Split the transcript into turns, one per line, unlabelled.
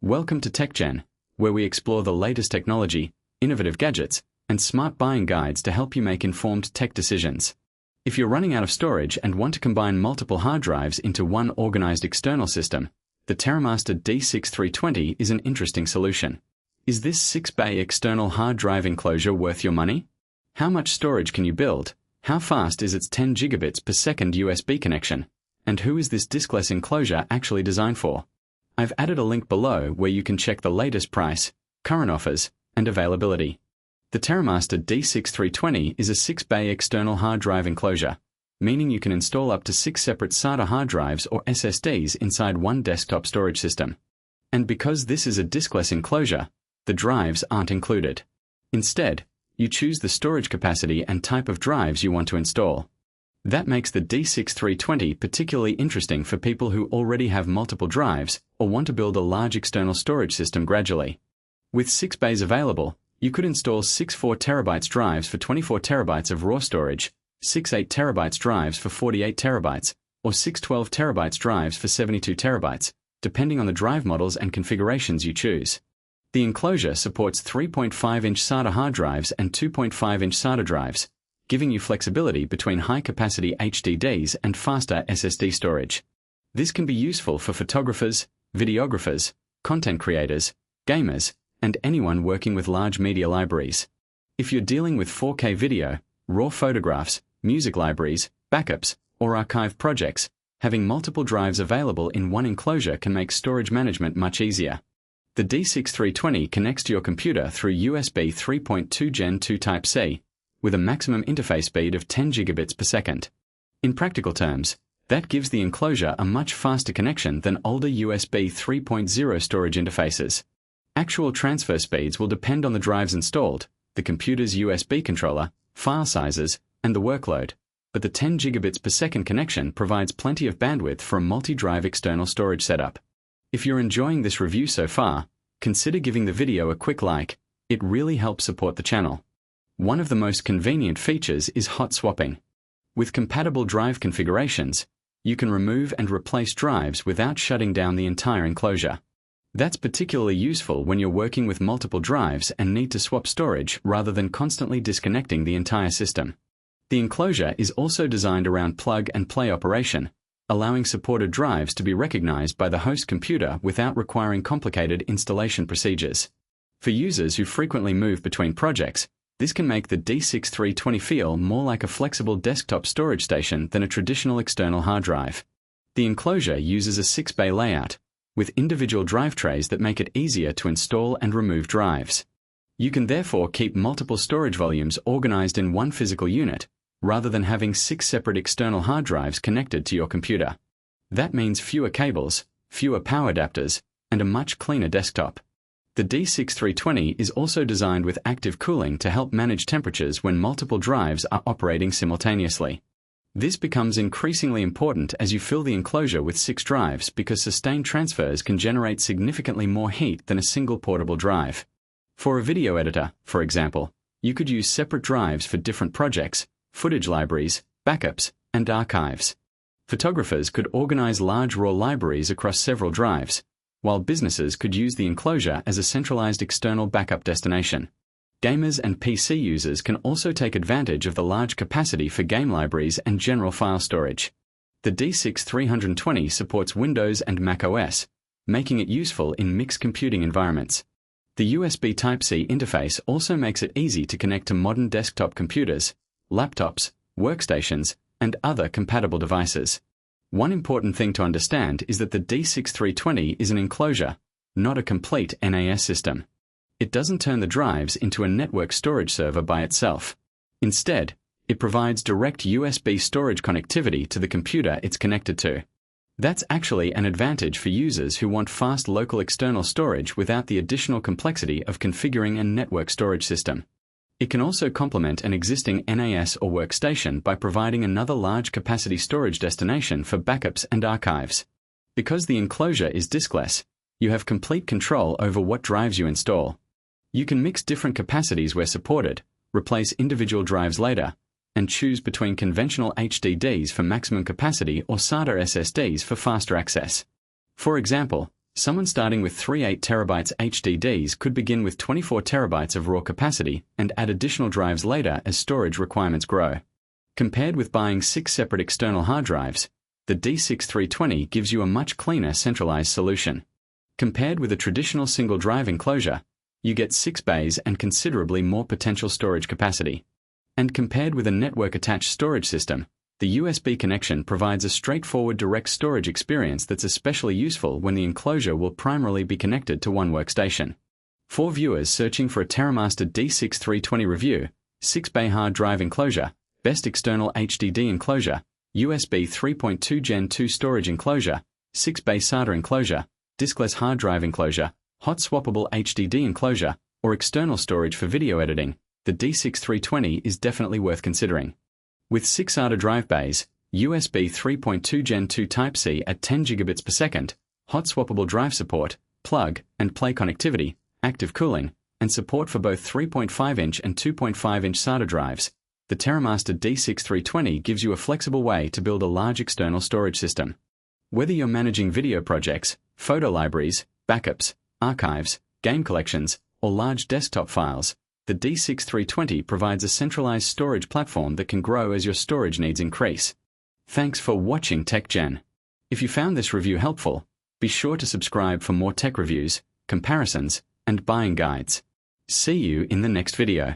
Welcome to TechGen, where we explore the latest technology, innovative gadgets, and smart buying guides to help you make informed tech decisions. If you're running out of storage and want to combine multiple hard drives into one organized external system, the TerraMaster D6-320 is an interesting solution. Is this 6-bay external hard drive enclosure worth your money? How much storage can you build? How fast is its 10 gigabits per second USB connection? And who is this diskless enclosure actually designed for? I've added a link below where you can check the latest price, current offers, and availability. The TerraMaster D6-320 is a 6-bay external hard drive enclosure, meaning you can install up to 6 separate SATA hard drives or SSDs inside one desktop storage system. And because this is a diskless enclosure, the drives aren't included. Instead, you choose the storage capacity and type of drives you want to install. That makes the D6-320 particularly interesting for people who already have multiple drives or want to build a large external storage system gradually. With 6 bays available, you could install 6 4TB drives for 24 terabytes of raw storage, 6 8TB drives for 48 terabytes, or 6 12TB drives for 72 terabytes, depending on the drive models and configurations you choose. The enclosure supports 3.5-inch SATA hard drives and 2.5-inch SATA drives, giving you flexibility between high-capacity HDDs and faster SSD storage. This can be useful for photographers, videographers, content creators, gamers, and anyone working with large media libraries. If you're dealing with 4K video, raw photographs, music libraries, backups, or archive projects, having multiple drives available in one enclosure can make storage management much easier. The D6-320 connects to your computer through USB 3.2 Gen 2 Type-C, with a maximum interface speed of 10 gigabits per second. In practical terms, that gives the enclosure a much faster connection than older USB 3.0 storage interfaces. Actual transfer speeds will depend on the drives installed, the computer's USB controller, file sizes, and the workload, but the 10 gigabits per second connection provides plenty of bandwidth for a multi-drive external storage setup. If you're enjoying this review so far, consider giving the video a quick like. It really helps support the channel. One of the most convenient features is hot swapping. With compatible drive configurations, you can remove and replace drives without shutting down the entire enclosure. That's particularly useful when you're working with multiple drives and need to swap storage rather than constantly disconnecting the entire system. The enclosure is also designed around plug-and-play operation, allowing supported drives to be recognized by the host computer without requiring complicated installation procedures. For users who frequently move between projects, this can make the D6-320 feel more like a flexible desktop storage station than a traditional external hard drive. The enclosure uses a 6-bay layout, with individual drive trays that make it easier to install and remove drives. You can therefore keep multiple storage volumes organized in one physical unit, rather than having 6 separate external hard drives connected to your computer. That means fewer cables, fewer power adapters, and a much cleaner desktop. The D6-320 is also designed with active cooling to help manage temperatures when multiple drives are operating simultaneously. This becomes increasingly important as you fill the enclosure with 6 drives because sustained transfers can generate significantly more heat than a single portable drive. For a video editor, for example, you could use separate drives for different projects, footage libraries, backups, and archives. Photographers could organize large raw libraries across several drives, while businesses could use the enclosure as a centralized external backup destination. Gamers and PC users can also take advantage of the large capacity for game libraries and general file storage. The D6-320 supports Windows and Mac OS, making it useful in mixed computing environments. The USB Type-C interface also makes it easy to connect to modern desktop computers, laptops, workstations, and other compatible devices. One important thing to understand is that the D6-320 is an enclosure, not a complete NAS system. It doesn't turn the drives into a network storage server by itself. Instead, it provides direct USB storage connectivity to the computer it's connected to. That's actually an advantage for users who want fast local external storage without the additional complexity of configuring a network storage system. It can also complement an existing NAS or workstation by providing another large capacity storage destination for backups and archives. Because the enclosure is diskless, you have complete control over what drives you install. You can mix different capacities where supported, replace individual drives later, and choose between conventional HDDs for maximum capacity or SATA SSDs for faster access. For example, Someone starting with 3 8TB HDDs could begin with 24 TB of raw capacity and add additional drives later as storage requirements grow. Compared with buying 6 separate external hard drives, the D6-320 gives you a much cleaner centralized solution. Compared with a traditional single drive enclosure, you get 6 bays and considerably more potential storage capacity. And compared with a network-attached storage system, the USB connection provides a straightforward direct storage experience that's especially useful when the enclosure will primarily be connected to one workstation. For viewers searching for a TerraMaster D6-320 review, 6-bay hard drive enclosure, best external HDD enclosure, USB 3.2 Gen 2 storage enclosure, 6-bay SATA enclosure, diskless hard drive enclosure, hot-swappable HDD enclosure, or external storage for video editing, the D6-320 is definitely worth considering. With 6 SATA drive bays, USB 3.2 Gen 2 Type-C at 10 gigabits per second, hot-swappable drive support, plug and play connectivity, active cooling, and support for both 3.5-inch and 2.5-inch SATA drives, the TerraMaster D6-320 gives you a flexible way to build a large external storage system. Whether you're managing video projects, photo libraries, backups, archives, game collections, or large desktop files, the D6-320 provides a centralized storage platform that can grow as your storage needs increase. Thanks for watching TechGen. If you found this review helpful, be sure to subscribe for more tech reviews, comparisons, and buying guides. See you in the next video.